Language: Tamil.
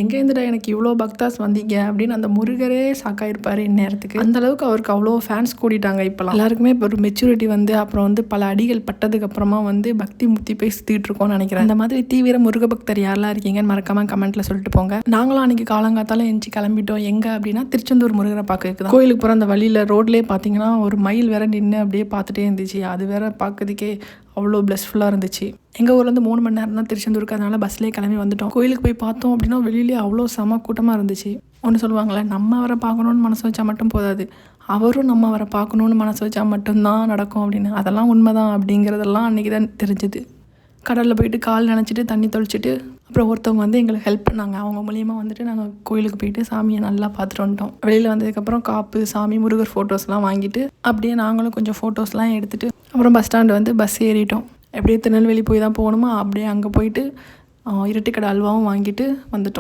எங்கேருந்துடா எனக்கு இவ்வளோ பக்தாஸ் வந்தீங்க அப்படின்னு அந்த முருகரே ஷாக்காயிருப்பார் இந்நேரத்துக்கு. அந்தளவுக்கு அவருக்கு அவ்வளோ ஃபேன்ஸ் கூடிட்டாங்க. இப்போலாம் எல்லாருக்குமே இப்போ ஒரு மெச்சூரிட்டி வந்து அப்புறம் வந்து பல அடிகள் பட்டதுக்கப்புறமா வந்து பக்தி முத்தி போய் சுற்றிட்டு இருக்கோம்னு நினைக்கிறேன். அந்த மாதிரி தீவிர முருக பக்தர் யாரெல்லாம் இருக்கீங்கன்னு மறக்காமல் கமெண்ட்டில் சொல்லிட்டு போங்க. நாங்களும் அன்றைக்கி காலங்காத்தாலும் எஞ்சி கிளம்பிட்டோம். எங்கே அப்படின்னா திருச்செந்தூர் முருகரை பார்க்கறதுக்கு தான். கோயிலுக்கு போகிற அந்த வழியில் ரோட்லேயே பார்த்தீங்கன்னா ஒரு மயில் வேற நின்று அப்படியே பார்த்துட்டே இருந்துச்சு. அது வேற பார்க்கறதுக்கே அவ்வளோ ப்ளஸ்ஃபுல்லாக இருந்துச்சு. எங்கள் ஊர்லேருந்து 3 மணி நேரம் தான் திருச்செந்தூருக்கு, அதனால் பஸ்லேயே கிளம்பி வந்துட்டோம். கோயிலுக்கு போய் பார்த்தோம் அப்படின்னா வெளியிலேயே அவ்வளோ செம கூட்டமாக இருந்துச்சு. ஒன்று சொல்லுவாங்களே, நம்ம அவரை பார்க்கணுன்னு மனசு வச்சா மட்டும் போதாது, அவரும் நம்ம அவரை பார்க்கணுன்னு மனசு வச்சா மட்டும்தான் நடக்கும் அப்படின்னு. அதெல்லாம் உண்மைதான் அப்படிங்கிறதெல்லாம் அன்றைக்கி தான் தெரிஞ்சுது. கடலில் போயிட்டு கால் நினச்சிட்டு தண்ணி தொளிச்சிட்டு அப்புறம் ஒருத்தவங்க வந்து எங்களுக்கு ஹெல்ப் பண்ணாங்க. அவங்க மூலியமாக வந்துட்டு நாங்கள் கோயிலுக்கு போயிட்டு சாமியை நல்லா பார்த்துட்டு வந்துட்டோம். வெளியில் வந்ததுக்கப்புறம் காப்பு, சாமி, முருகர் ஃபோட்டோஸ்லாம் வாங்கிட்டு அப்படியே நாங்களும் கொஞ்சம் ஃபோட்டோஸ்லாம் எடுத்துகிட்டு அப்புறம் பஸ் ஸ்டாண்டு வந்து பஸ் ஏறிட்டோம். எப்படியே திருநெல்வேலி போய் தான் போகணுமா, அப்படியே அங்கே போயிட்டு இருட்டுக்கடை அல்வாவும் வாங்கிட்டு வந்துட்டோம்.